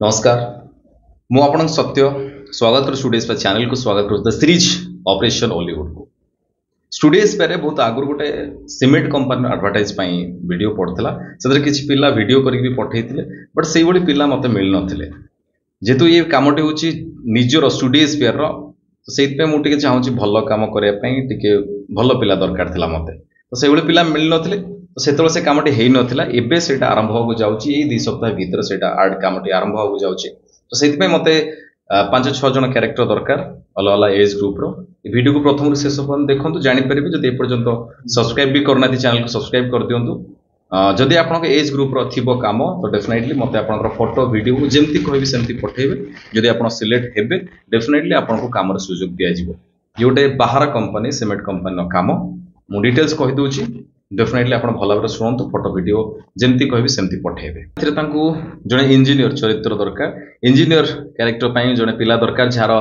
नमस्कार मु आपन सत्य स्वागत कर स्टूडियोज पे चैनल को स्वागत कर द सीरीज ऑपरेशन हॉलीवुड को स्टूडियोज पे बहुत आगुर गोटे सीमेंट कंपनी एडवर्टाइज वीडियो पड़ता से किसी पिला वीडियो करके पठेइथिले बट से भली पिला मते मिल नथिले जेतु ये कामटी होची निजर स्टूडियोज पेयर रो तो सेइत पे मु टिके चाहूची भलो काम करे पई टिके भलो पिला दरकार थिला मते तो से भली पिला मिल नथिले तो से कामटी हेई नथिला एबे सेटा आरंभ होगु जाउची ए 2 सप्ताह भीतर सेटा आर्ट कामटी आरंभ होगु जाउची तो सेइत पे मते 5-6 जन कैरेक्टर दरकार अलग अलग एज ग्रुप रो वीडियो को प्रथम शेष पर्यंत देखंतु जानि परिबे जदि ए पर्यंत सब्सक्राइब भी करना चैनल को सब्सक्राइब कर दियंतु जदि आपन एज ग्रुप रो थिबो काम तो डेफिनेटली मते आपन फोटो वीडियो जेमती कहबी सेमती पठेबे जदि आपन सिलेक्ट हेबे डेफिनेटली आपन को काम रो सुযোগ दिया जिवो योटे बाहर कंपनी सीमेंट कंपनी नो काम मु डिटेल्स कहि दोची डेफिनेटली आपन भला भाबरे सुनंतु फोटो वीडियो जेमती कहबी सेमती पठेबे एथिरे तांकू जने इंजीनियर चरित्र दरकार इंजीनियर कैरेक्टर पई जने पिला दरकार जार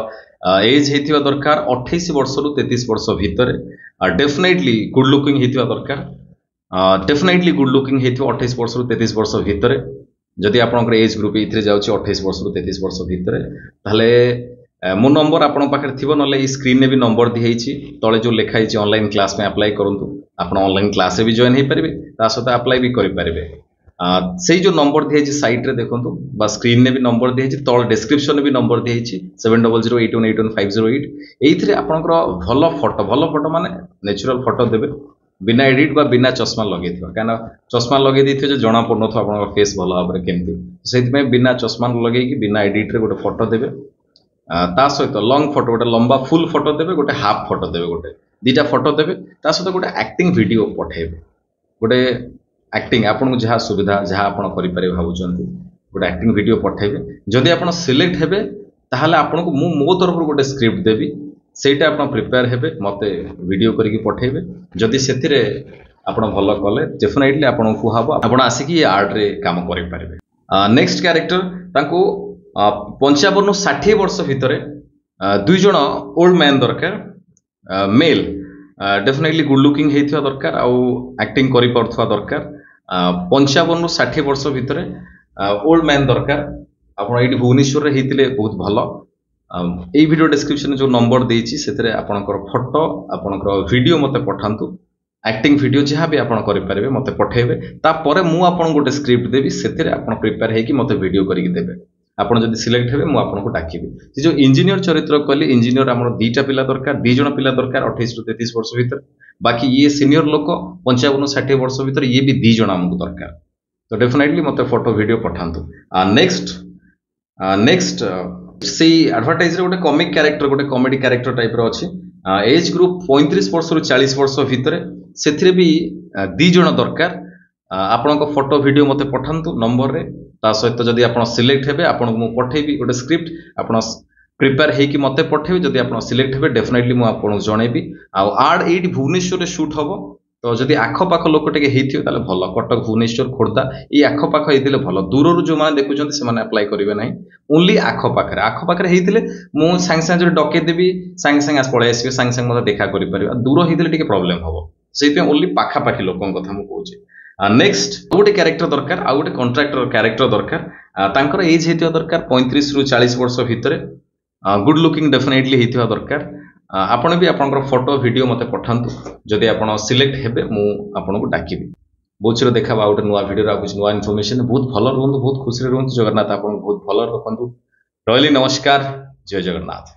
एज हेतिवा दरकार 28 वर्ष रु 33 वर्ष भितर डेफिनेटली गुड लुकिंग हेतिवा दरकार डेफिनेटली गुड लुकिंग हेतिवा 28 वर्ष रु 33 वर्ष भितर जदि आपन एज ग्रुप इथिरे जाउची 28 वर्ष रु 33 वर्ष भितर ताले मो नंबर आपन पाखरे थिबो नले स्क्रीन ने भी नंबर दी हेची तळे जो लिखा हेची ऑनलाइन क्लास में अप्लाई करंतु आपण ऑनलाइन क्लास से भी जॉइन हे परिबे ता सहित अप्लाई भी करि परिबे सेही जो नंबर दी हेची साइट रे देखंतु बा स्क्रीन ने भी नंबर दी हेची तळ डिस्क्रिप्शन ने भी नंबर दी हेची 7008181508 एइथरे आपनकर भलो फोटो माने नेचुरल फोटो देबे बिना एडिट बा बिना चश्मा लगे थिबा काना चश्मा लगे दी जो जना पड़न थो आपनकर फेस भलो भाबरे केमती सेहि में बिना चश्मा लगे कि बिना एडिट रे गोटे फोटो देबे ता सहित लॉन्ग फोटो गोटे लंबा फुल फोटो देबे गोटे हाफ फोटो देबे गोटे दीटा फोटो देबे ता सहित गोटे एक्टिंग वीडियो पठेबे गोटे एक्टिंग आपन जहाँ सुविधा जहाँ आपन करि पारे भाबुचंती गोटे एक्टिंग वीडियो पठेबे जदि आपन सिलेक्ट हेबे ताहाले आपन को मो तरफ गोटे स्क्रिप्ट देबी सेटा आपन प्रिपेयर हेबे मते वीडियो करके पठेबे जदि सेथिरे आपन भलो कले डेफिनेटली आपन को हाबो आपन आसी आर्ट रे काम करि पारिबे नेक्स्ट कैरेक्टर तांको 55-60 वर्ष भितर 2 जण ओल्ड मैन दरकार मेल डेफिनेटली गुड लुकिंग हेथिवा दरकार आउ एक्टिंग करि परथवा दरकार 55-60 वर्ष भितर ओल्ड मैन दरकार आपण एठी भुवनेश्वर रे हेतिले बहुत भलो ए वीडियो डिस्क्रिप्शन जो नंबर देछि सेतरे आपनकर फोटो आपनकर वीडियो मते पठांतु एक्टिंग वीडियो जहाँ भी आपन करि पारिबे मते पठेबे ता परे मु आपन गोटे स्क्रिप्ट देबी सेतरे आपन प्रिपेयर हे कि मते वीडियो करिक देबे आपन जदि सिलेक्ट हेबे मु आपन को डाकिबी जे जो इंजीनियर चरित्र कहली इंजीनियर हमर 2टा पिला दरकार 2 जण पिला दरकार 28 रु 33 वर्ष भीतर बाकी ये सीनियर लोक 55-60 वर्ष भीतर ये भी 2 जण हमको दरकार तो डेफिनेटली मते फोटो वीडियो पठांतु नेक्स्ट से एडवर्टाइज रे गोटे कॉमिक कैरेक्टर गोटे कॉमेडी कैरेक्टर टाइप रो अछि एज ग्रुप 35 वर्ष रु 40 वर्ष भीतर सेथिरे भी 2 जण दरकार आपन को फोटो वीडियो मते पठांतु नंबर रे ता सहित जदि आपन सिलेक्ट हेबे आपन को पठेबी गोटे स्क्रिप्ट आपन प्रिपेयर हे कि मते पठेबी जदि आपन सिलेक्ट हेबे डेफिनेटली मु आपन जणेबी आ आर्ट एट भुवनेश्वर रे शूट हबो तो जदि आखो पाख लोक टेके हेथियो ताले भलो कटक भुवनेश्वर खोर्धा ई आखो पाख हेतिले भलो दूर रु जो माने देखुचंती से माने अप्लाई करिवे नाही ओनली आखो पाख रे हेतिले मु सांग सांग जो डके देबी सांग सांग आस पळे आसीबे सांग सांग मते देखा करि परिबा दूर हेतिले टिके प्रॉब्लम हबो सेहि पे ओनली पाखा पाखी लोकन कथा मु कहूची नेक्स्ट गोटे कैरेक्टर दरकार आ गोटे कॉन्ट्रैक्टर कैरेक्टर दरकार तांकर एज हेतिवा दरकार 35 रु 40 वर्ष भितर गुड लुकिंग डेफिनेटली हेतिवा दरकार आपण भी आपनकर फोटो वीडियो मते पठांतु जदि आपण सिलेक्ट हेबे मु आपन को डाकिबी बहुत चिर देखाबा गोटे नुवा वीडियो रा कुछ नुवा इन्फॉर्मेशन बहुत भलो रहंतु बहुत खुशी रहंतु जगन्नाथ आपन बहुत भलो रखंतु रहली नमस्कार जय जगन्नाथ।